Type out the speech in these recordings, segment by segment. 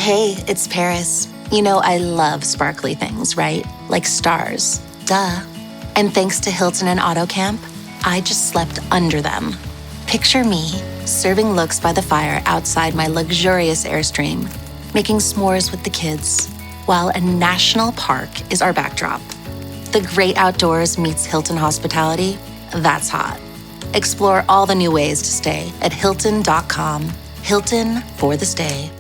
Hey, it's Paris. You know, I love sparkly things, right? Like stars. Duh. And thanks to Hilton and AutoCamp, I just slept under them. Picture me, serving looks by the fire outside my luxurious Airstream, making s'mores with the kids, while a national park is our backdrop. The great outdoors meets Hilton hospitality. That's hot. Explore all the new ways to stay at Hilton.com. Hilton for the stay.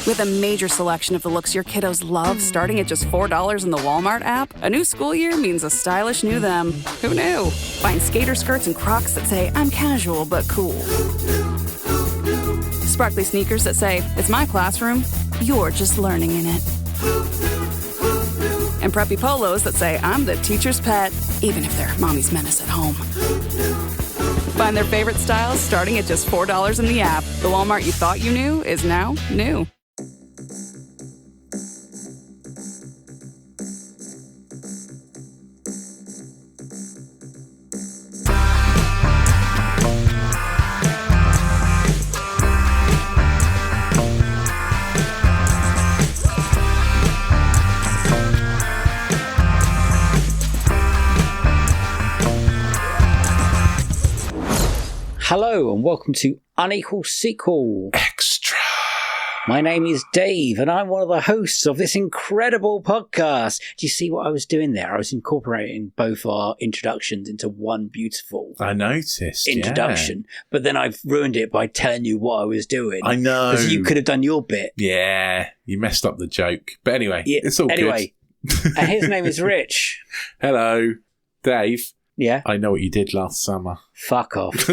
With a major selection of the looks your kiddos love starting at just $4 in the Walmart app, a new school year means a stylish new them. Who knew? Find skater skirts and Crocs that say, I'm casual but cool. Sparkly sneakers that say, it's my classroom, you're just learning in it. And preppy polos that say, I'm the teacher's pet, even if they're mommy's menace at home. Find their favorite styles starting at just $4 in the app. The Walmart you thought you knew is now new. Hello and welcome to Unequal Sequel Extra. My name is Dave and I'm one of the hosts of this incredible podcast. Do you see what I was doing there? I was incorporating both our introductions into one beautiful I noticed introduction, but then I've ruined it by telling you what I was doing. I know. Because you could have done your bit. Yeah, you messed up the joke. But anyway, it's all good. And his name is Rich. Hello, Dave. Yeah? I know what you did last summer. Fuck off.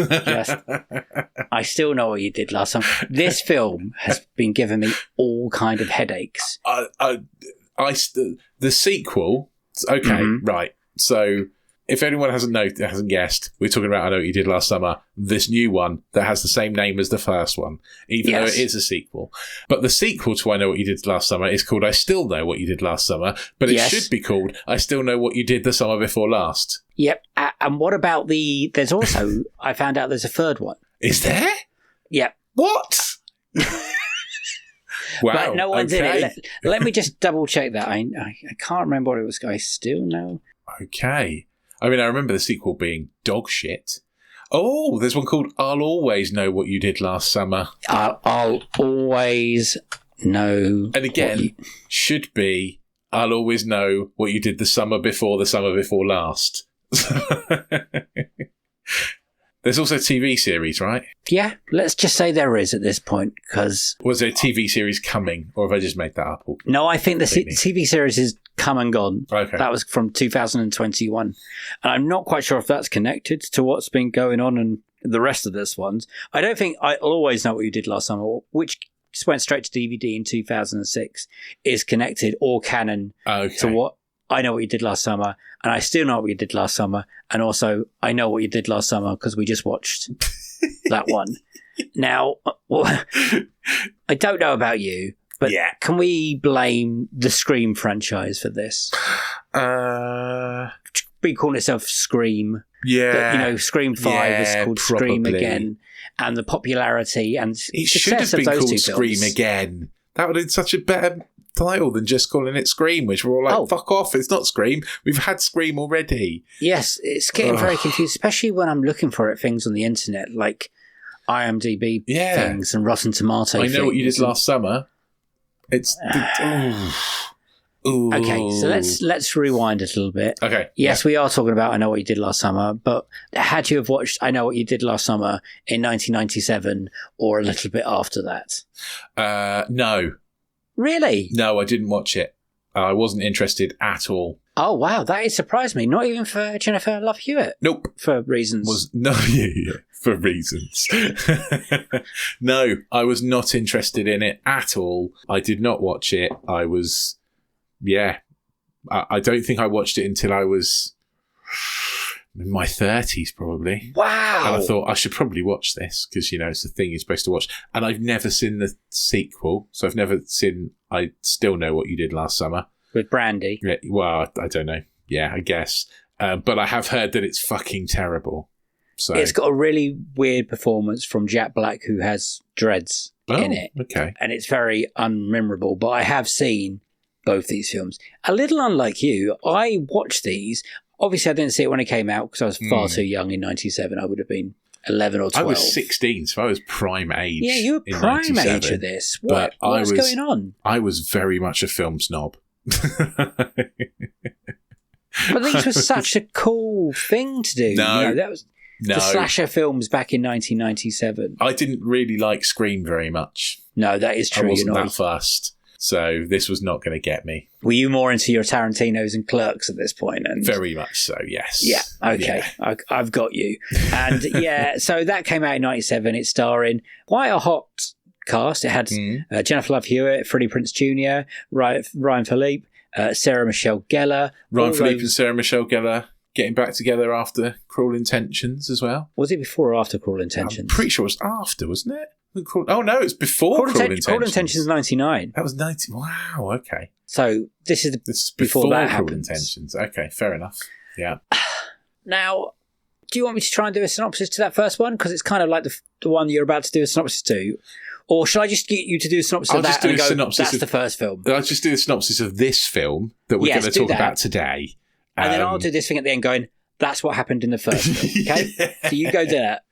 I still know what you did last summer. This film has been giving me all kind of headaches. The sequel, okay, right. So if anyone hasn't guessed, we're talking about I Know What You Did Last Summer, this new one that has the same name as the first one, even though it is a sequel. But the sequel to I Know What You Did Last Summer is called I Still Know What You Did Last Summer, but it should be called I Still Know What You Did the Summer Before Last. Yep. And what about there's also, I found out there's a third one. Is there? Yep. What? Wow. But no one's in it. Let me just double check that. I can't remember what it was. I still know. Okay. I mean, I remember the sequel being dog shit. Oh, there's one called I'll Always Know What You Did Last Summer. I'll always know. And again, should be I'll always know what you did the summer before last. There's also a TV series, right? Yeah, let's just say there is at this point, because... Was there a TV series coming, or have I just made that up? No, I think the TV series is come and gone. Okay. That was from 2021. And I'm not quite sure if that's connected to what's been going on in the rest of this ones. I don't think I'll Always Know What You Did Last Summer, which just went straight to DVD in 2006, is connected or canon to what I Know What You Did Last Summer, and I Still Know What You Did Last Summer, and also I Know What You Did Last Summer because we just watched that one. Now, I don't know about you, but can we blame the Scream franchise for this? Be calling itself Scream. Yeah. But, Scream 5 is called probably. Scream Again, and the popularity and it success should have been of those called two Scream films. Again. That would have been such a better title than just calling it Scream, which we're all like, fuck off, it's not Scream. We've had Scream already. Yes, it's getting very confused, especially when I'm looking for things on the internet, like IMDb things and Rotten Tomato I things. Know What You Did Last Summer. It's... Ooh. Okay, so let's rewind a little bit. Okay. Yes, we are talking about I Know What You Did Last Summer, but had you have watched I Know What You Did Last Summer in 1997 or a little bit after that? No. Really? No, I didn't watch it. I wasn't interested at all. Oh, wow, that has surprised me. Not even for Jennifer Love Hewitt? Nope. For reasons. For reasons. No, I was not interested in it at all. I did not watch it. I was... Yeah, I don't think I watched it until I was in my 30s, probably. Wow. And I thought I should probably watch this because, it's the thing you're supposed to watch. And I've never seen the sequel, so I've never seen I Still Know What You Did Last Summer. With Brandy? Yeah, well, I don't know. Yeah, I guess. But I have heard that it's fucking terrible. So it's got a really weird performance from Jack Black, who has dreads in it. Okay. And it's very unmemorable, but I have seen both these films. A little unlike you, I watched these. Obviously, I didn't see it when it came out because I was far too young in 97. I would have been 11 or 12. I was 16, so I was prime age. Yeah, you were in prime 97, age of this. but What's going on? I was very much a film snob. But these were such a cool thing to do. No. That was the slasher films back in 1997. I didn't really like Scream very much. No, that is true. I wasn't that fussed. So this was not going to get me. Were you more into your Tarantinos and Clerks at this point? And very much so, yes. Yeah, okay. Yeah. I've got you. And yeah, so that came out in 97. It's starring quite a hot cast. It had Jennifer Love Hewitt, Freddie Prinze Jr., Ryan Philippe, Sarah Michelle Gellar. Ryan Philippe and Sarah Michelle Gellar getting back together after Cruel Intentions as well. Was it before or after Cruel Intentions? I'm pretty sure it was after, wasn't it? Oh, no, it's before Cruel Intentions. Cruel Intentions 99. That was 90. Wow, okay. So this is before that Cruel happens. Intentions. Okay, fair enough. Yeah. Now, do you want me to try and do a synopsis to that first one? Because it's kind of like the one you're about to do a synopsis to. Or shall I just get you to do a synopsis of that and go, that's the first film? I'll just do a synopsis of this film that we're going to talk about today. And then I'll do this thing at the end going, that's what happened in the first film, okay? Yeah. So you go do that.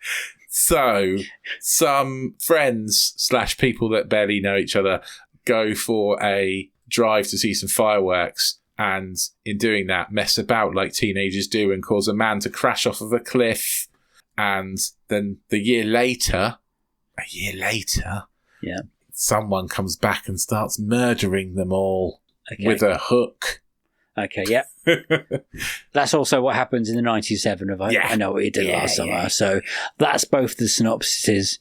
So, some friends / people that barely know each other go for a drive to see some fireworks, and in doing that, mess about like teenagers do and cause a man to crash off of a cliff. And then a year later, yeah, someone comes back and starts murdering them all with a hook. Okay, yeah. That's also what happens in the 97 of I Know What You Did Last Summer. Yeah. So that's both the synopsises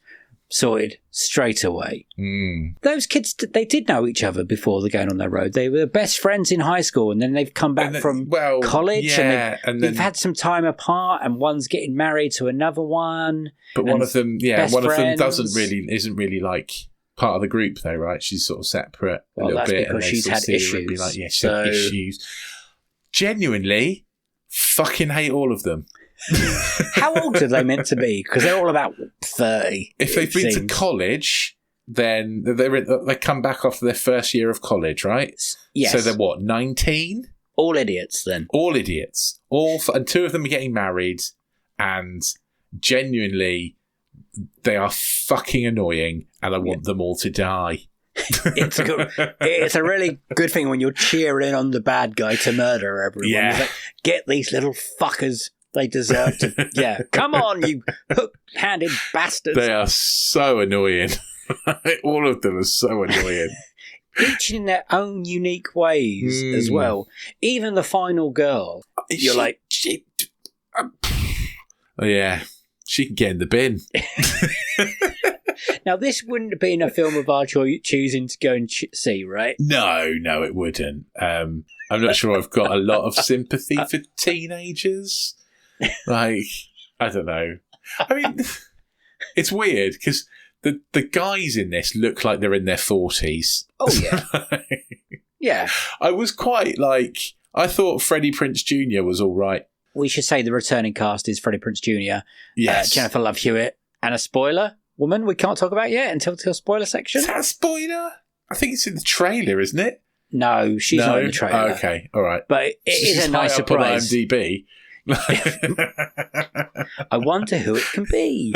sorted straight away. Those kids, they did know each other before they're going on their road. They were best friends in high school, and then they've come back from college, and they've had some time apart, and one's getting married to another one. But one of them isn't really like part of the group though, right? She's sort of separate a little bit. Because she's had issues. Like, she's had issues. Genuinely, fucking hate all of them. How old are they meant to be? Because they're all about 30. If they've been to college, then they come back after their first year of college, right? Yes. So they're what, 19? All idiots then. All idiots. And two of them are getting married, and genuinely, they are fucking annoying, and I want them all to die. It's a really good thing when you're cheering on the bad guy to murder everyone. Yeah. Like, get these little fuckers. They deserve to. Yeah, come on, you hook-handed bastards. They are so annoying. All of them are so annoying. Each in their own unique ways as well. Even the final girl. You're like... yeah, she can get in the bin. Now, this wouldn't have been a film of our choosing to go and see, right? No, it wouldn't. I'm not sure I've got a lot of sympathy for teenagers. Like, I don't know. I mean, it's weird because the guys in this look like they're in their 40s. Oh, yeah. Yeah. I was quite I thought Freddie Prinze Jr. was all right. We should say the returning cast is Freddie Prinze Jr., yes. Jennifer Love Hewitt, and a spoiler woman we can't talk about yet until spoiler section. Is that a spoiler? I think it's in the trailer, isn't it? No, she's not in the trailer. Okay, all right. But it is a nice surprise. On IMDb. I wonder who it can be.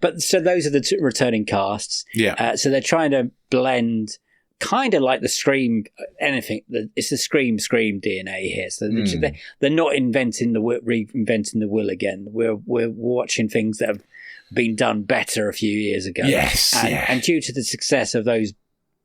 But so those are the two returning casts. Yeah. So they're trying to blend, kind of like the Scream. It's the Scream DNA here. So they're not reinventing the wheel again. We're watching things that have been done better a few years ago. Yes. And due to the success of those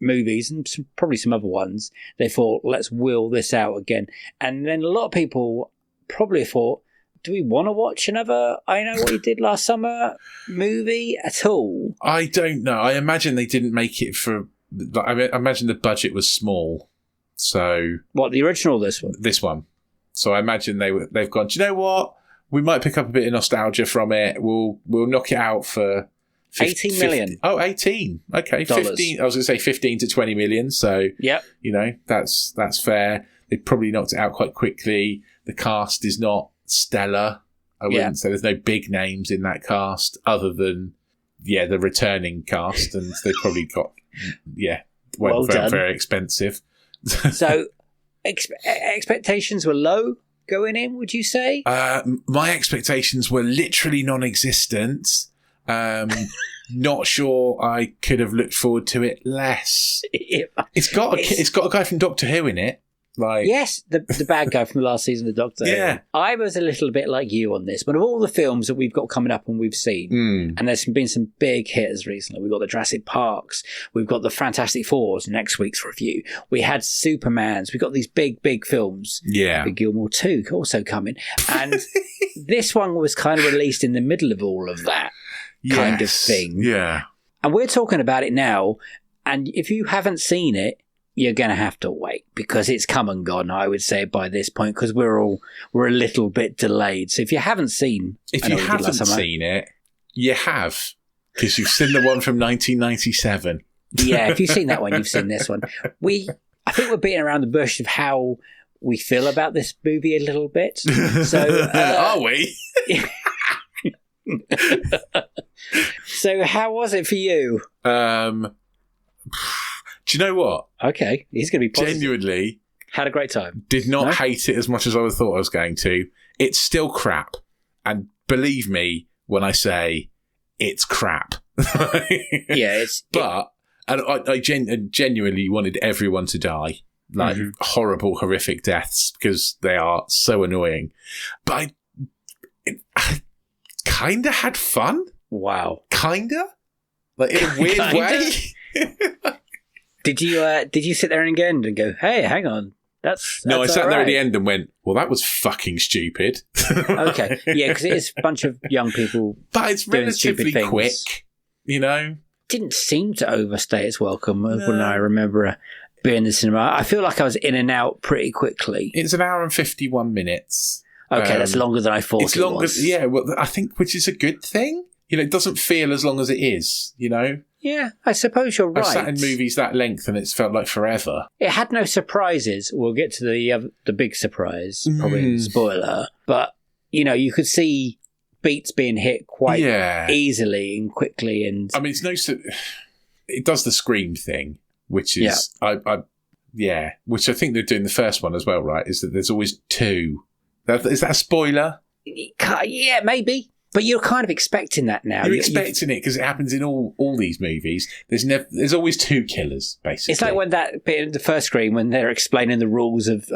movies and probably some other ones, they thought, let's wheel this out again. And then a lot of people probably thought, do we want to watch another I Know What You Did Last Summer movie at all? I don't know. I imagine they didn't make it for... I imagine the budget was small. So... What, the original or this one? This one. So I imagine they've gone, do you know what? We might pick up a bit of nostalgia from it. We'll knock it out for... 18 million. Oh, 18. Okay. Dollars. 15. I was going to say 15 to 20 million. So, yep. that's fair. They probably knocked it out quite quickly. The cast is not stellar. I wouldn't say there's no big names in that cast other than, the returning cast. And they probably got, Well done. very expensive. So expectations were low going in, would you say? My expectations were literally non-existent. Not sure I could have looked forward to it less. It's got a guy from Doctor Who in it. Yes, the bad guy from the last season of Doctor Who. Yeah. I was a little bit like you on this, but of all the films that we've got coming up and we've seen, and there's been some big hitters recently. We've got the Jurassic Parks, we've got the Fantastic Fours, next week's review. We had Supermans, we've got these big films. Yeah. Big Gilmore 2 also coming. And this one was kind of released in the middle of all of that kind of thing. Yeah. And we're talking about it now, and if you haven't seen it, you're going to have to wait because it's come and gone, I would say, by this point, because we're a little bit delayed. So if you haven't seen... If you haven't seen it, you have, because you've seen the one from 1997. Yeah, if you've seen that one, you've seen this one. I think we're beating around the bush of how we feel about this movie a little bit. So are we? So how was it for you? Do you know what? Okay, he's going to be positive. Genuinely had a great time. Did not hate it as much as I thought I was going to. It's still crap, and believe me when I say it's crap. Yeah, I genuinely wanted everyone to die, horrible, horrific deaths, because they are so annoying. But I kind of had fun. Wow, kinda, like in a weird way. Did you sit there again and go, hey, hang on, that's no, I sat right there at the end and went, well, that was fucking stupid. Okay, yeah, because it is a bunch of young people, but it's relatively quick, Didn't seem to overstay its welcome when I remember being in the cinema. I feel like I was in and out pretty quickly. It's an hour and 51 minutes. Okay, that's longer than I thought it's longer, was. Yeah, well, I think, which is a good thing. It doesn't feel as long as it is, Yeah, I suppose you're right. I've sat in movies that length and it's felt like forever. It had no surprises. We'll get to the big surprise, probably spoiler. But, you could see beats being hit quite easily and quickly. And I mean, it does the Scream thing, which is, which I think they're doing the first one as well, right? Is that there's always two. Is that a spoiler? Yeah, maybe. But you're kind of expecting that now. You're expecting it because it happens in all these movies. There's always two killers, basically. It's like when that bit in the first Scream, when they're explaining the rules of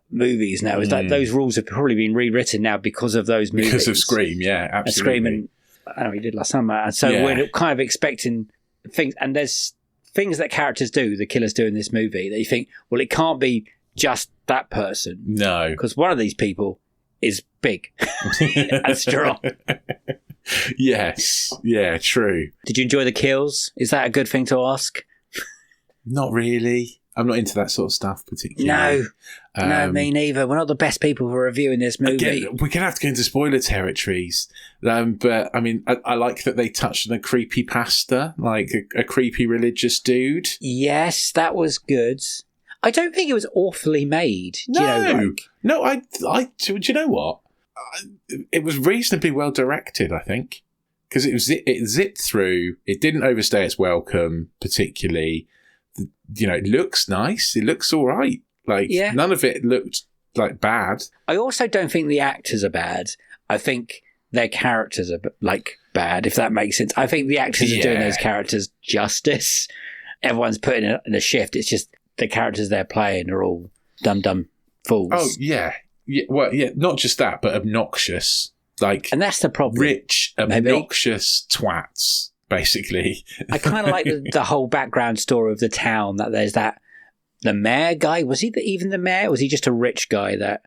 movies now. It's like those rules have probably been rewritten now because of those movies. Because of Scream, yeah, absolutely. Scream and I know we did last summer. And so we're kind of expecting things. And there's things that characters do, the killers do in this movie, that you think, well, it can't be just that person. No. Because one of these people is big and strong. Yes. Yeah, true. Did you enjoy the kills? Is that a good thing to ask? Not really. I'm not into that sort of stuff particularly. No, me neither. We're not the best people for reviewing this movie. Again, we're going to have to go into spoiler territories. But, I mean, I like that they touched on a creepy pastor, like a creepy religious dude. Yes, that was good. I don't think it was awfully made. No, do you know what? It was reasonably well directed, I think, because it zipped through. It didn't overstay its welcome particularly. It looks nice. It looks all right. None of it looked like bad. I also don't think the actors are bad. I think their characters are bad, if that makes sense. I think the actors are doing those characters justice. Everyone's putting in a shift. It's just the characters they're playing are all dumb fools. Oh, yeah. Well, yeah, not just that, but obnoxious. And that's the problem. Rich, obnoxious twats, basically. I kind of like the whole background story of the town, that there's the mayor guy. Was he even the mayor? Or was he just a rich guy that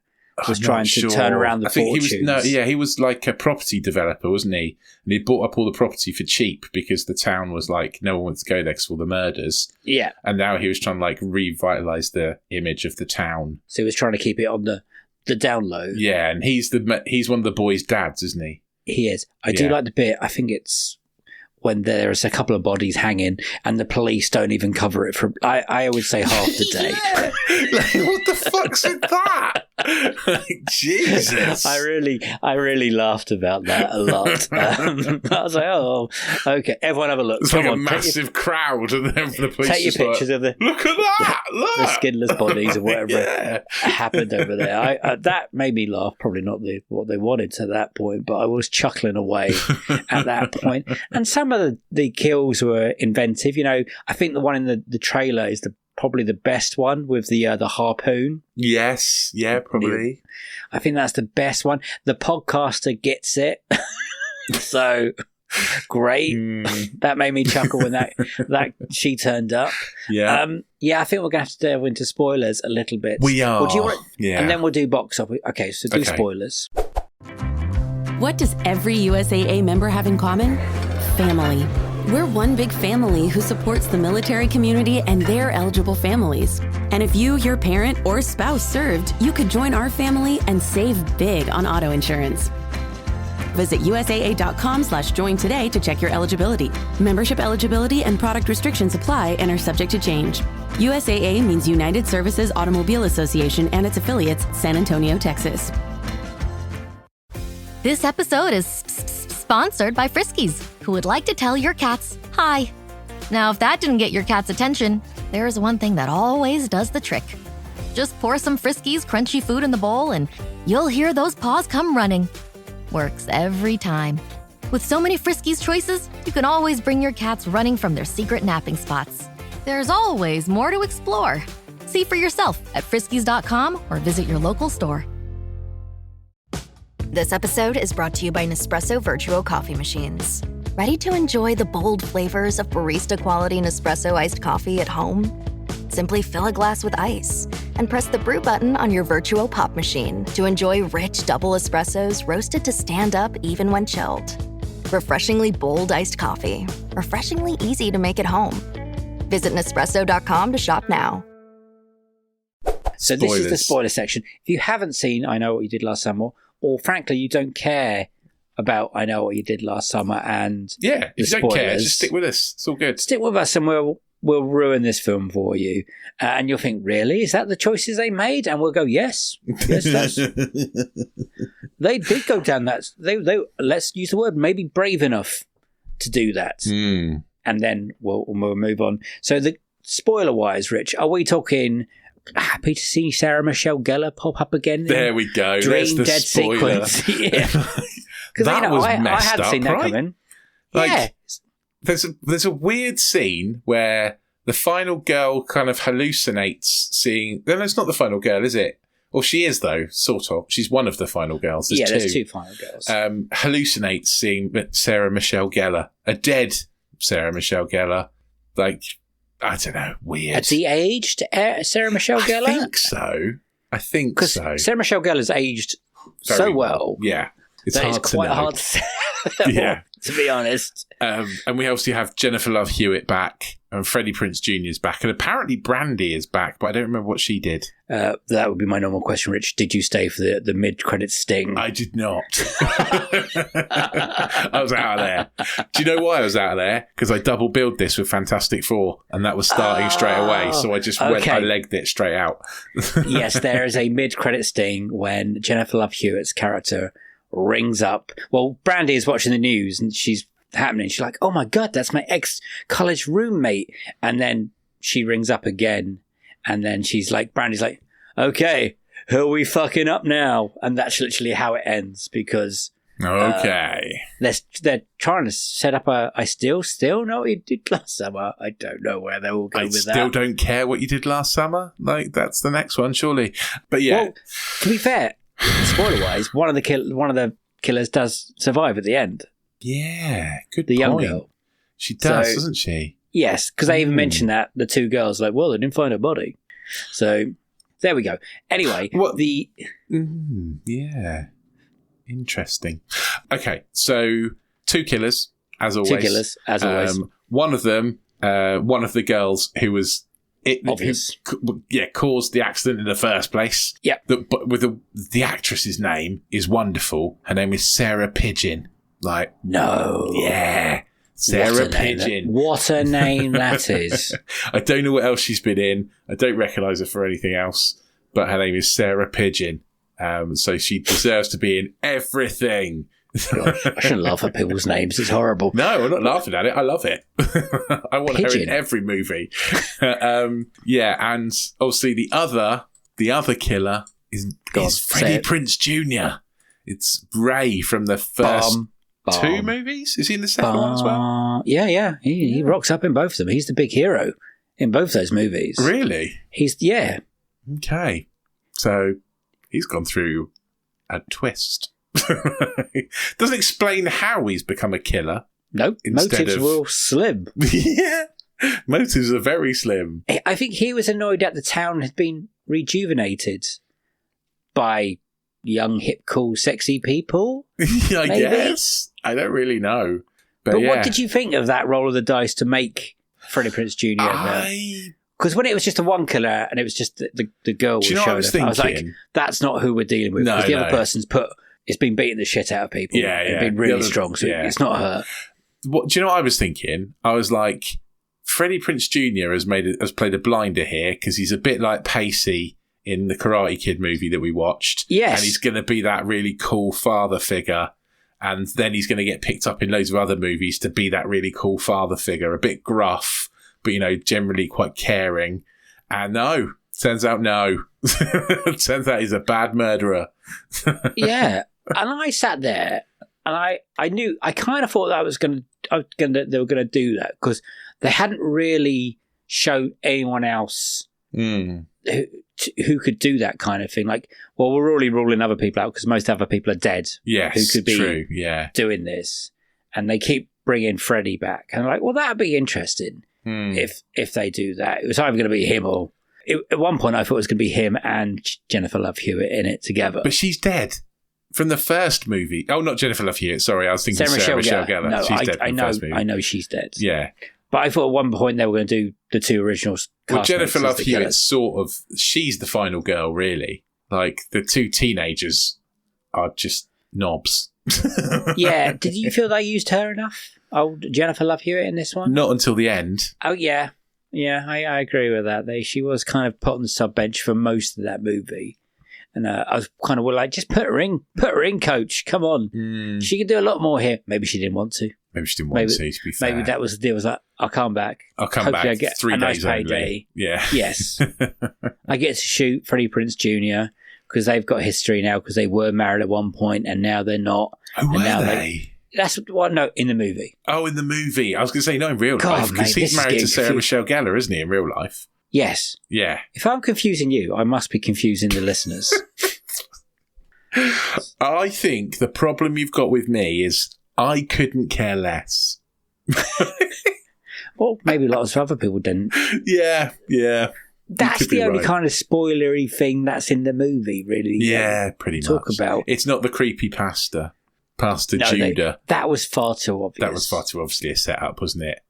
was trying to turn around the fortunes? He was like a property developer, wasn't he? And he bought up all the property for cheap because the town was like, no one wants to go there because of all the murders. Yeah. And now he was trying to revitalise the image of the town. So he was trying to keep it on the down low. Yeah, and he's one of the boys' dads, isn't he? He is. I do like the bit, I think it's when there's a couple of bodies hanging and the police don't even cover it for, I would say, half the day. What the fuck's with that? Jesus. I really laughed about that a lot. I was like, oh, okay. Everyone have a look. It's Come like on, a massive crowd, and then the police take your just like, pictures of the look at that! Look! the skinless bodies or whatever Yeah. happened over there. That made me laugh. Probably not what they wanted to that point, but I was chuckling away at that point. And some of the kills were inventive. You know, I think the one in the trailer is probably the best one with the harpoon. Yes, yeah, probably. I think that's the best one. The podcaster gets it. So great. That made me chuckle when that she turned up. Yeah. I think we're going to have to delve into spoilers a little bit. We are. Well, do you want, yeah. And then we'll do box office. Okay, so do Okay. spoilers. What does every USAA member have in common? Family. We're one big family who supports the military community and their eligible families. And if you, your parent, or spouse served, you could join our family and save big on auto insurance. Visit USAA.com/join today to check your eligibility. Membership eligibility and product restrictions apply and are subject to change. USAA means United Services Automobile Association and its affiliates, San Antonio, Texas. This episode is sponsored by Friskies, who would like to tell your cats hi. Now, if that didn't get your cat's attention, there's one thing that always does the trick. Just pour some Friskies crunchy food in the bowl and you'll hear those paws come running. Works every time. With so many Friskies choices, you can always bring your cats running from their secret napping spots. There's always more to explore. See for yourself at friskies.com or visit your local store. This episode is brought to you by Nespresso Virtuo coffee machines. Ready to enjoy the bold flavors of barista-quality Nespresso iced coffee at home? Simply fill a glass with ice and press the brew button on your Virtuo pop machine to enjoy rich double espressos roasted to stand up even when chilled. Refreshingly bold iced coffee. Refreshingly easy to make at home. Visit Nespresso.com to shop now. So this is the spoiler section. If you haven't seen I Know What You Did Last Summer, or frankly you don't care about I Know What You Did Last Summer and Yeah, if you don't care, just stick with us. It's all good. Stick with us and we'll ruin this film for you. And you'll think, really? Is that the choices they made? And we'll go, yes. Yes, that's... They did go down that... They let's use the word, maybe brave enough to do that. Mm. And then we'll move on. So the spoiler-wise, Rich, are we talking... Happy to see Sarah Michelle Gellar pop up again. There we go. Dream There's the dead spoiler. sequence. Yeah. That was I messed had up, seen that right? coming. Like, yeah. There's a weird scene where the final girl kind of hallucinates seeing... No, it's not the final girl, is it? Or she is, though, sort of. She's one of the final girls. There's two final girls. Hallucinates seeing Sarah Michelle Gellar, a dead Sarah Michelle Gellar. Like, I don't know, weird. Has he aged Sarah Michelle Gellar? I think Because so. Sarah Michelle Gellar's aged Very so well. Yeah. It's That hard is quite to know. hard to say. Yeah. To be honest. And we also have Jennifer Love Hewitt back, and Freddie Prinze Jr. is back, and apparently Brandy is back, but I don't remember what she did. That would be my normal question, Rich. Did you stay for the mid-credit sting? I did not. I was out of there. Do you know why I was out of there? Because I double billed this with Fantastic Four, and that was starting straight away, so I just went, I legged it straight out. Yes, there is a mid-credit sting when Jennifer Love Hewitt's character rings up. Well, Brandy is watching the news and she's happening. She's like, oh my God, that's my ex-college roommate. And then she rings up again. And then Brandy's like, okay, who are we fucking up now? And that's literally how it ends because... Okay. They're trying to set up I still know what you did last summer. I don't know where they will go with that. I still don't care what you did last summer. Like, that's the next one, surely. But yeah. Well, to be fair, spoiler-wise, one of the killers does survive at the end. Yeah, good The point. young girl. She does, So- doesn't she? Yes, because they even mentioned that the two girls they didn't find her body. So there we go. Anyway, yeah. Interesting. Okay, so two killers, as always. One of them, one of the girls who was Obvious. caused the accident in the first place. Yep. But with the actress's name is wonderful. Her name is Sarah Pidgeon. No. Yeah. Sarah Pidgeon. What a name that is. I don't know what else she's been in. I don't recognise her for anything else. But her name is Sarah Pidgeon. So she deserves to be in everything. Gosh, I shouldn't laugh at people's names. It's horrible. No, I'm not laughing at it. I love it. I want her in every movie. And obviously the other killer is Freddie Prinze Jr. It's Ray from the first two movies. Is he in the second one as well? Yeah. He rocks up in both of them. He's the big hero in both those movies. Really? Okay. So he's gone through a twist. Doesn't explain how he's become a killer. No, motives were all slim. Yeah, motives are very slim. I think he was annoyed that the town had been rejuvenated by young, hip, cool, sexy people. I guess. I don't really know. But what did you think of that roll of the dice to make Freddie Prinze Jr.? Because when it was just a one killer and it was just the girl was showing up, I was like, that's not who we're dealing with. Because the other person's it's been beating the shit out of people. Yeah. It's been really strong, so it's not her. Do you know what I was thinking? I was like, Freddie Prinze Jr. has played a blinder here because he's a bit like Pacey in the Karate Kid movie that we watched. Yes. And he's going to be that really cool father figure. And then he's going to get picked up in loads of other movies to be that really cool father figure. A bit gruff, but, generally quite caring. And no. Turns out no. Turns out he's a bad murderer. Yeah. And I sat there and I kind of thought that they were going to do that because they hadn't really shown anyone else who could do that kind of thing. Like, well, we're already ruling other people out because most other people are dead. Yes, who could be true, yeah. doing this. And they keep bringing Freddie back. And I'm like, well, that'd be interesting if they do that. It was either going to be him or... At one point, I thought it was going to be him and Jennifer Love Hewitt in it together. But she's dead. From the first movie. Oh, not Jennifer Love Hewitt. Sorry, I was thinking Sarah Michelle Gellar. No, she's dead from the first movie. I know she's dead. Yeah. But I thought at one point they were going to do the two originals. Well, Jennifer Love Hewitt she's the final girl, really. Like, the two teenagers are just knobs. Yeah. Did you feel they used her enough? Oh, Jennifer Love Hewitt in this one? Not until the end. Oh, yeah. Yeah, I agree with that. She was kind of put on the sub bench for most of that movie. And I was kind of like, just put her in, coach. Come on. She could do a lot more here. Maybe she didn't want to. Maybe she didn't want to be fair. Maybe that was the deal. Was like, I'll come back. Hopefully I get 3 a days nice only. payday. Yeah. Yes. I get to shoot Freddie Prinze Jr. because they've got history now because they were married at one point and now they're not. Oh, were they? That's what in the movie. Oh, in the movie. I was going to say, not in real life, because he's married to Sarah Michelle Gellar, isn't he, in real life? Yes. Yeah. If I'm confusing you, I must be confusing the listeners. I think the problem you've got with me is I couldn't care less. Well, maybe lots of other people didn't. Yeah. That's the only kind of spoilery thing that's in the movie, really. Yeah, pretty much. Talk about. It's not the creepy Pastor Judah. That was far too obvious. That was far too obviously a setup, wasn't it?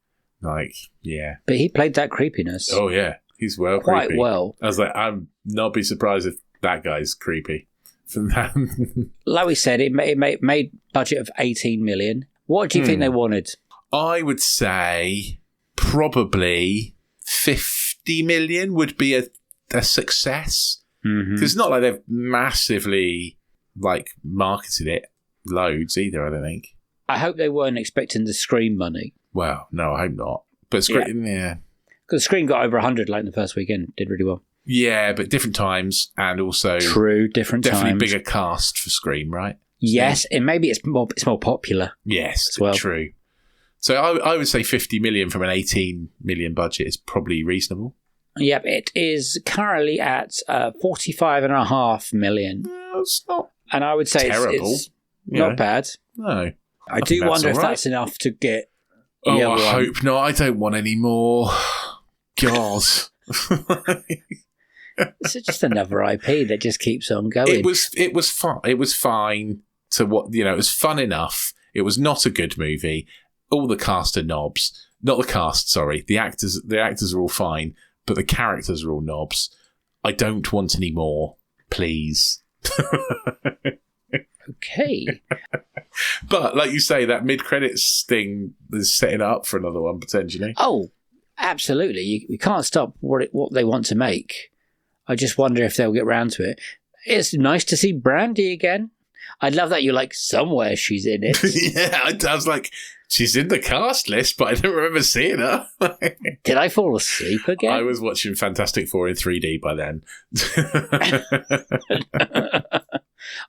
Like, yeah. But he played that creepiness. Oh, yeah. He's quite creepy. well. I was like, I'm not be surprised if that guy's creepy. From that. Like we said, it made budget of 18 million. What do you think they wanted? I would say probably 50 million would be a success. Because it's not like they've massively marketed it loads either, I don't think. I hope they weren't expecting the Scream money. Well, no, I hope not. But Scream, yeah. Because Scream got over 100 in the first weekend, did really well. Yeah, but different times and also... True, different definitely times. Bigger cast for Scream, right? Yes, and maybe it's more popular. Yes, as well. True. So I would say 50 million from an 18 million budget is probably reasonable. Yep, it is currently at 45.5 million. It's not and I would say terrible. It's not bad. No. I do wonder if that's enough to get... Oh, I hope not. I don't want any more. God. It's just another IP that just keeps on going. It was fun. It was fine to what it was fun enough. It was not a good movie. All the cast are knobs. Not the cast, sorry. The actors are all fine, but the characters are all knobs. I don't want any more, please. Okay. But like you say, that mid-credits thing is setting up for another one potentially. Oh, absolutely. You can't stop what they want to make. I just wonder if they'll get round to it. It's nice to see Brandy again. I love that you're like, somewhere she's in it. Yeah, I was like, she's in the cast list, but I don't remember seeing her. Did I fall asleep again? I was watching Fantastic Four in 3D by then.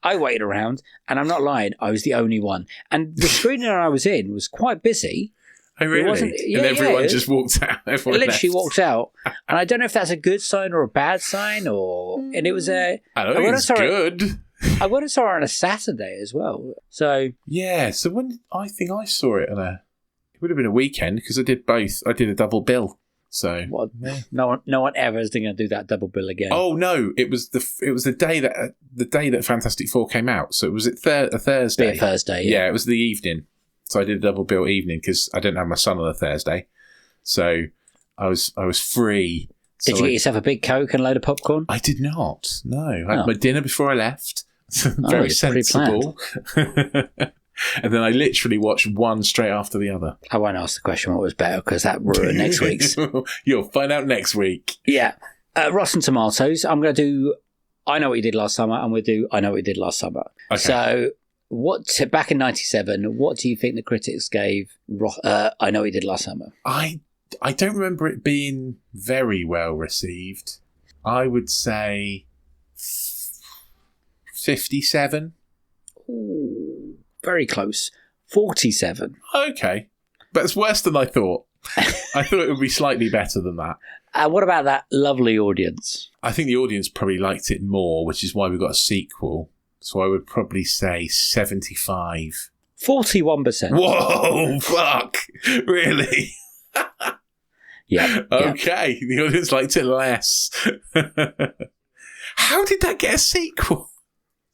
I waited around, and I'm not lying, I was the only one. And the screening I was in was quite busy. Oh, really? Yeah, and everyone just walked out. Everyone literally left. walked out. And I don't know if that's a good sign or a bad sign, and it was a... I don't think it's good. I went and saw it on a Saturday as well. So... Yeah, so when I think I saw it on it would have been a weekend, because I did both. I did a double bill. So yeah. No one ever is going to do that double bill again. Oh no! It was the day that Fantastic Four came out. So it was a Thursday. Be a Thursday. Yeah, it was the evening. So I did a double bill evening because I didn't have my son on a Thursday. So I was free. Did you get yourself a big Coke and a load of popcorn? I did not. No, I had my dinner before I left. Very sensible. And then I literally watched one straight after the other. I won't ask the question what was better because that ruined next week's. You'll find out next week. Yeah. Rotten Tomatoes. I'm going to do I Know What You Did Last Summer, and we'll do I Know What You Did Last Summer. Okay. So, back in 97, what do you think the critics gave I Know What You Did Last Summer? I don't remember it being very well received. I would say 57. Ooh, very close. 47. Okay. But it's worse than I thought. I thought it would be slightly better than that. What about that lovely audience? I think the audience probably liked it more, which is why we got a sequel. So I would probably say 75. 41%. Whoa, fuck. Really? Yeah. Okay. The audience liked it less. How did that get a sequel?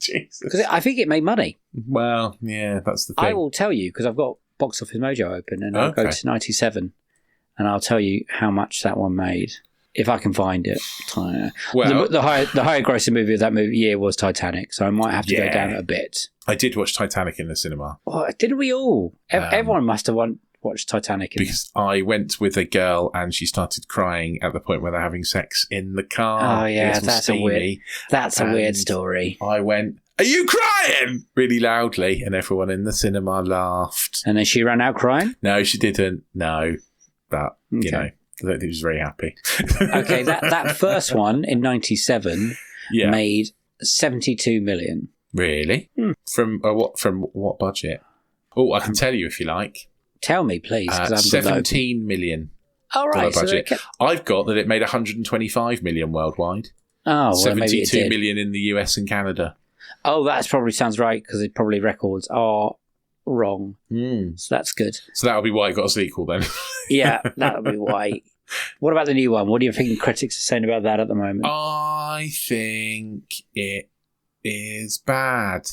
Jesus. Because I think it made money. Well, yeah, that's the thing. I will tell you, because I've got Box Office Mojo open, and I'll go to 97, and I'll tell you how much that one made. If I can find it. Well, the higher grossing movie of that year was Titanic, so I might have to go down a bit. I did watch Titanic in the cinema. Oh, didn't we all? Everyone must have watched Titanic. Because I went with a girl and she started crying at the point where they're having sex in the car. Oh yeah, that's a weird story. I went, "Are you crying?" really loudly, and everyone in the cinema laughed. And then she ran out crying? No, she didn't. No. But, you know, I don't think she was very happy. Okay, that first one in 97 made 72 million. Really? From what budget? Oh, I can tell you if you like. Tell me, please. 17 million. Oh, right. Budget. I've got that it made 125 million worldwide. Oh, well, 72 million in the US and Canada. Oh, that probably sounds right, because it probably records are wrong. So that's good. So that'll be why it got a sequel then. Yeah, that'll be why. What about the new one? What do you think critics are saying about that at the moment? I think it is bad.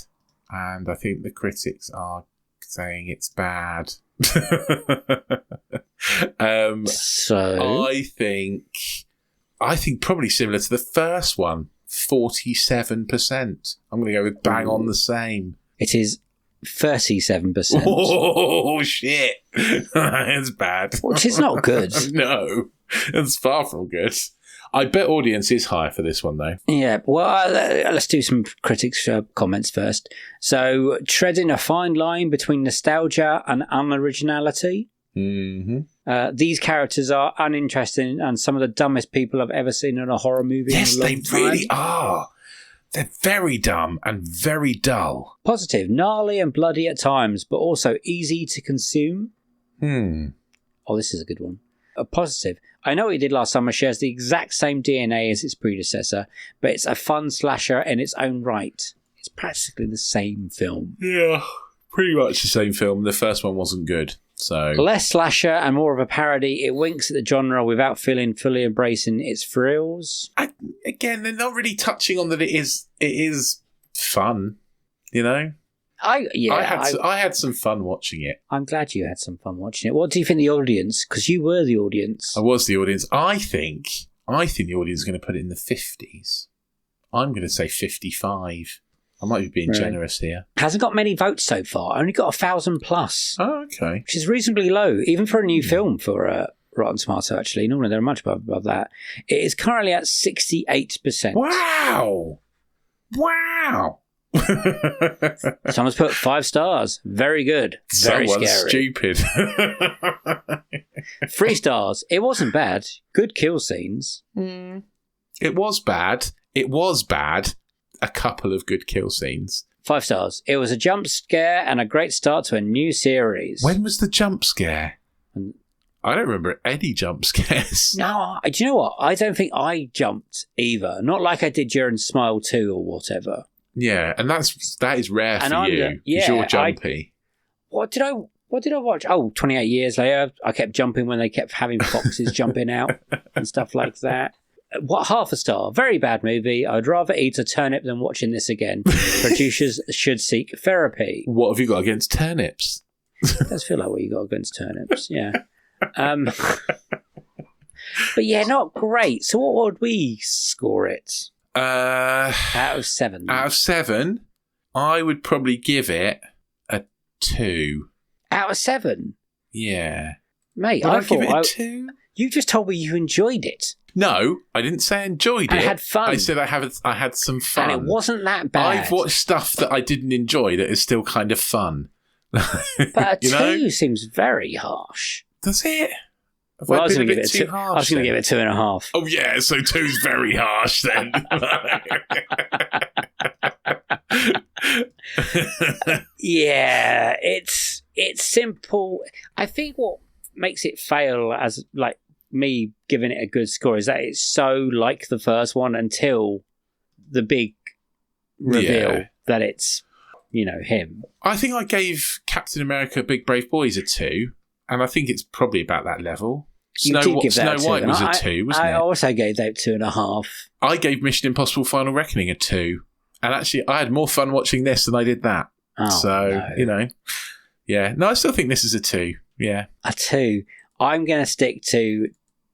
And I think the critics are saying it's bad. So I think probably similar to the first one, 47%. I'm going to go with bang on the same. It is 37%. Oh shit! It's bad. Which is not good. No, it's far from good. I bet audience is higher for this one though. Yeah, well, let's do some critics' comments first. So, treading a fine line between nostalgia and unoriginality. Mm-hmm. These characters are uninteresting and some of the dumbest people I've ever seen in a horror movie. Yes, in a long they time. really are. They're very dumb and very dull. Positive, gnarly and bloody at times, but also easy to consume. Oh, this is a good one. A positive. I Know What You Did Last Summer shares the exact same DNA as its predecessor, but it's a fun slasher in its own right. It's practically the same film. Yeah, pretty much the same film. The first one wasn't good, so... Less slasher and more of a parody, it winks at the genre without feeling fully embracing its thrills. Again, they're not really touching on that it is fun, you know? I had some fun watching it. I'm glad you had some fun watching it. What do you think the audience? Because you were the audience. I was the audience. I think the audience is going to put it in the 50s. I'm going to say 55. I might be being generous here. Hasn't got many votes so far. Only got 1,000 plus. Oh, okay. Which is reasonably low, even for a new film for Rotten Tomato, actually. Normally they're much above that. It is currently at 68%. Wow! Wow. Someone's put 5 stars. Very good. Very Someone's scary. stupid. 3 stars. It wasn't bad. Good kill scenes. It was bad. It was bad. A couple of good kill scenes. 5 stars. It was a jump scare and a great start to a new series. When was the jump scare? I don't remember any jump scares. No, do you know what? I don't think I jumped either. Not like I did during Smile 2 or whatever. Yeah, and that is rare for And you. 'Cause you're jumpy. What did I watch? Oh, 28 years later, I kept jumping when they kept having foxes jumping out and stuff like that. What, half a star? Very bad movie. I'd rather eat a turnip than watching this again. Producers should seek therapy. What have you got against turnips? It does feel like what you got against turnips, yeah. But yeah, not great. So what would we score it? Out of 7. Out of 7, I would probably give it a 2. Out of 7? Yeah. Mate, Would I I give thought it a 2? you just told me you enjoyed it. No, I didn't say I enjoyed it. I had fun. I said I had some fun. And it wasn't that bad. I've watched stuff that I didn't enjoy that is still kind of fun. But a 2 You know? seems very harsh. Does it? Have Well, I I was been going a to give bit it too I harsh was going to give then? it 2.5. Oh yeah, so 2's very harsh then. Yeah, it's simple. I think what makes it fail as like me giving it a good score is that it's so like the first one until the big reveal Yeah. that it's, him. I think I gave Captain America Big Brave Boys a 2, and I think it's probably about that level. You did give that Snow White and was a I- 2, wasn't I it? also gave that 2.5. I gave Mission Impossible Final Reckoning a 2. And actually, I had more fun watching this than I did that. Oh, so, no. Yeah. No, I still think this is a 2. Yeah. A 2. I'm going to stick to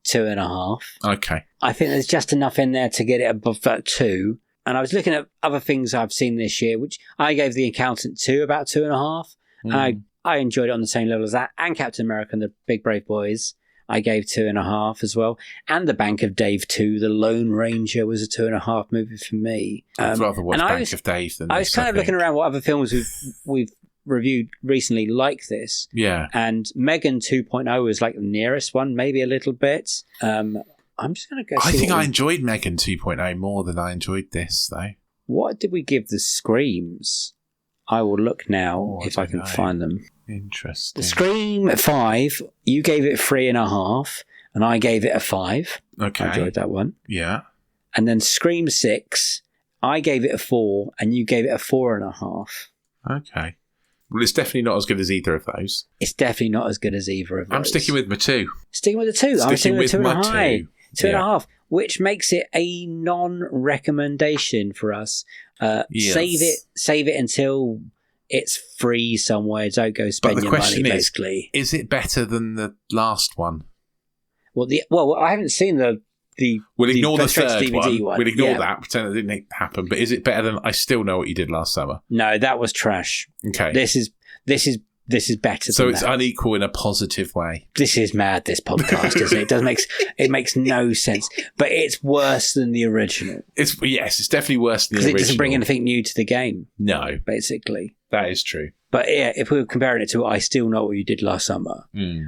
2.5. Okay. I think there's just enough in there to get it above that 2. And I was looking at other things I've seen this year, which I gave The Accountant 2 about 2.5. And I enjoyed it on the same level as that. And Captain America and the Big Brave Boys, I gave 2.5 as well. And The Bank of Dave 2, The Lone Ranger, was a 2.5 movie for me. I'd rather watch and Bank of Dave than I was this, kind of looking think. around what other films we've reviewed recently like this. Yeah. And Megan 2.0 was like the nearest one, maybe a little bit. I'm just going to go I see think what I we- enjoyed Megan 2.0 more than I enjoyed this, though. What did we give the Screams? I will look now Oh, I if I don't can know. find them. Interesting. The Scream 5, you gave it 3.5, and I gave it a 5. Okay. I enjoyed that one. Yeah. And then Scream 6, I gave it a 4, and you gave it a 4.5. Okay. Well, it's definitely not as good as either of those. It's definitely not as good as either of those. I'm sticking with my 2. Sticking with the 2. I'm Sticking sticking with with my 2.5. 2. 2.5, which makes it a non-recommendation for us. Yes. Save it until it's free somewhere. Don't go spend the your money, question is, basically. Is it better than the last one? Well, I haven't seen the We'll ignore the straight to third DVD one. We'll ignore Yeah. that, pretend it didn't happen. But is it better than I Still Know What You Did Last Summer? No, that was trash. Okay. This is better So than it's that. unequal in a positive way. This is mad, this podcast, isn't it? It makes no sense. But it's worse than the original. It's definitely worse than the Because original. it doesn't bring anything new to the game, No, basically. that is true. But yeah, if we were comparing it to I Still Know What You Did Last Summer,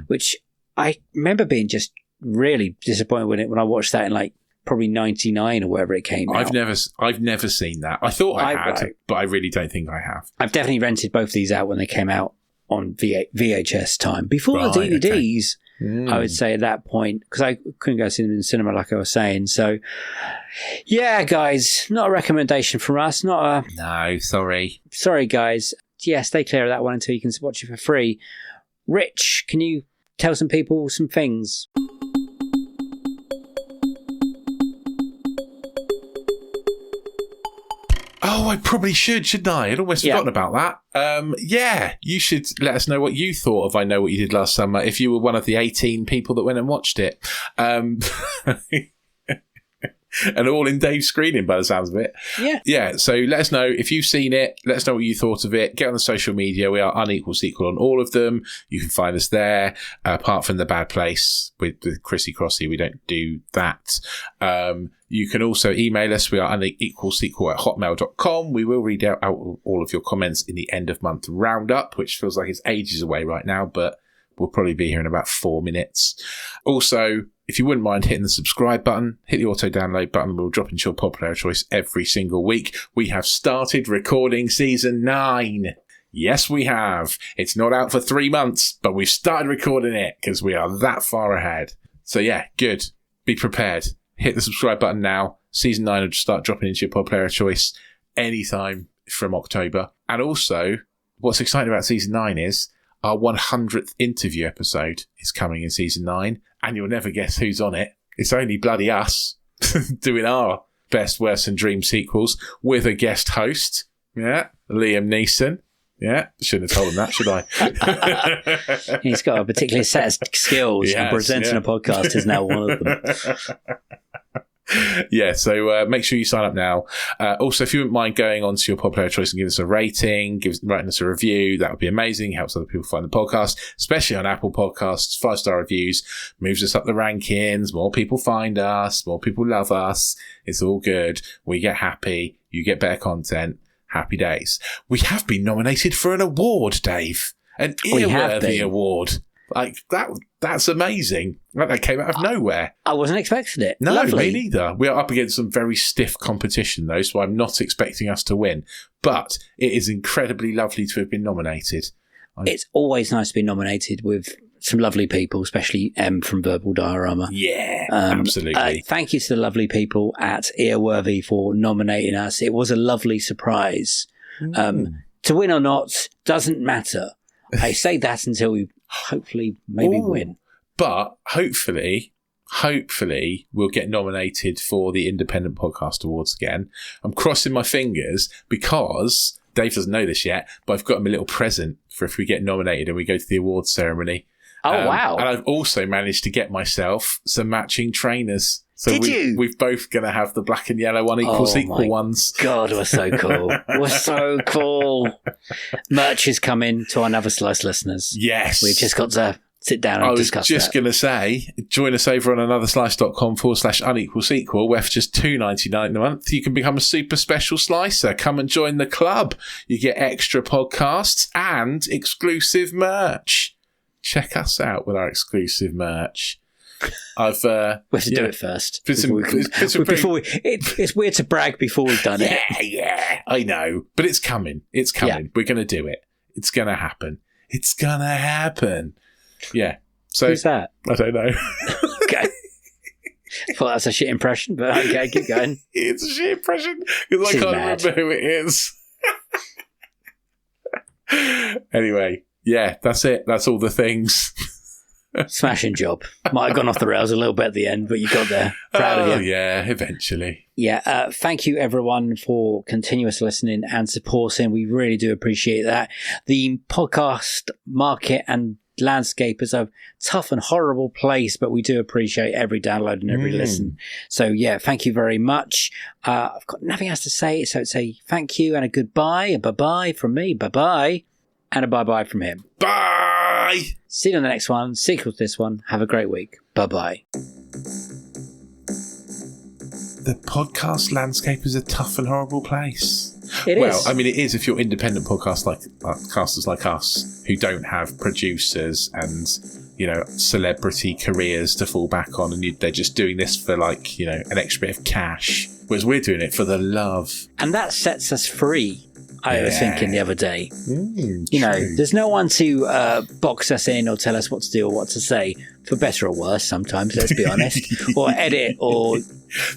which I remember being just really disappointed when I watched that in like probably 99 or wherever it came out. I've never seen that. I thought I had, right. but I really don't think I have. I've definitely rented both these out when they came out on VHS time. Before Right, the DVDs, I would say at that point, because I couldn't go see them in the cinema like I was saying. So, yeah, guys, not a recommendation from us. No, sorry. Sorry, guys. Yeah, stay clear of that one until you can watch it for free. Rich, can you tell some people some things? Oh, I probably shouldn't I? I'd almost Yeah. forgotten about that. Yeah, you should let us know what you thought of I Know What You Did Last Summer if you were one of the 18 people that went and watched it. And all in Dave's screening by the sounds of it. Yeah. Yeah, so let us know if you've seen it. Let us know what you thought of it. Get on the social media. We are Unequal Sequel on all of them. You can find us there. Apart from The Bad Place with Chrissy Crossy, we don't do that. You can also email us. We are unequalsequel@hotmail.com. We will read out all of your comments in the end of month roundup, which feels like it's ages away right now, but we'll probably be here in about 4 minutes. Also, if you wouldn't mind hitting the subscribe button, hit the auto download button. We'll drop into your pod player choice every single week. We have started recording season 9. Yes, we have. It's not out for 3 months, but we've started recording it because we are that far ahead. So yeah, good. Be prepared. Hit the subscribe button now. Season 9 will just start dropping into your pod player choice anytime from October. And also, what's exciting about season 9 is our 100th interview episode is coming in season 9, and you'll never guess who's on it. It's only bloody us doing our best, worst, and dream sequels with a guest host. Yeah, Liam Neeson. Yeah, shouldn't have told him that, should I? He's got a particular set of skills, and presenting a podcast is now one of them. Yeah, so make sure you sign up now. Also, if you wouldn't mind going on to your pod player choice and give us a rating, writing us a review, that would be amazing. Helps other people find the podcast, especially on Apple Podcasts. 5-star reviews moves us up the rankings. More people find us. More people love us. It's all good. We get happy. You get better content. Happy days. We have been nominated for an award, Dave. An earworthy award. Like, that's amazing. That came out of nowhere. I wasn't expecting it. No, Lovely. me neither. We are up against some very stiff competition, though, so I'm not expecting us to win. But it is incredibly lovely to have been nominated. It's always nice to be nominated with some lovely people, especially M from Verbal Diorama. Yeah, absolutely. Thank you to the lovely people at Earworthy for nominating us. It was a lovely surprise. To win or not doesn't matter. I say that until we hopefully win. But hopefully we'll get nominated for the Independent Podcast Awards again. I'm crossing my fingers because Dave doesn't know this yet, but I've got him a little present for if we get nominated and we go to the awards ceremony. Oh, wow. And I've also managed to get myself some matching trainers. So Did you? We've both going to have the black and yellow Unequal Sequel ones. God, we're so cool. We're so cool. Merch is coming to our Another Slice listeners. Yes. We've just got to sit down and discuss that. I was just going to say, join us over on anotherslice.com/unequal sequel, where for just $2.99 a month, you can become a super special slicer. Come and join the club. You get extra podcasts and exclusive merch. Check us out with our exclusive merch. We have to do it first. It's weird to brag before we've done it. Yeah, I know. But it's coming. It's coming. Yeah. We're going to do it. It's going to happen. It's going to happen. Yeah. So, who's that? I don't know. Okay. I thought that's a shit impression, but okay, keep going. It's a shit impression because I can't remember who it is. Anyway, yeah, that's it. That's all the things. Smashing job. Might have gone off the rails a little bit at the end, but you got there. Proud of you. Yeah, eventually. Yeah, thank you everyone for continuous listening and supporting. We really do appreciate that. The podcast market and landscape is a tough and horrible place, but we do appreciate every download and every listen. So yeah, thank you very much. I've got nothing else to say, so it's a thank you and a goodbye, a bye-bye from me, bye-bye, and a bye-bye from him. Bye! See you on the next one. Sequel to this one. Have a great week. Bye-bye. The podcast landscape is a tough and horrible place. It is. Well, I mean, it is if you're independent podcasters like us who don't have producers and, celebrity careers to fall back on, and they're just doing this for an extra bit of cash, whereas we're doing it for the love. And that sets us free. I was thinking the other day, there's no one to box us in or tell us what to do or what to say, for better or worse sometimes, let's be honest, or edit or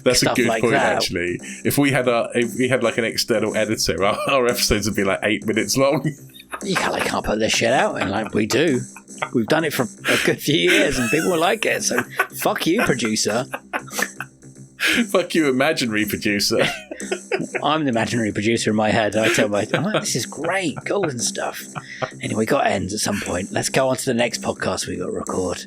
that's stuff a good like point, that. actually. If we had like an external editor, our episodes would be like 8 minutes long. You can't put this shit out, and we do. We've done it for a good few years and people will like it, so fuck you, producer. Fuck you, imaginary producer. I'm the imaginary producer in my head. I tell this is great, golden stuff. Anyway, got to end at some point. Let's go on to the next podcast we got to record.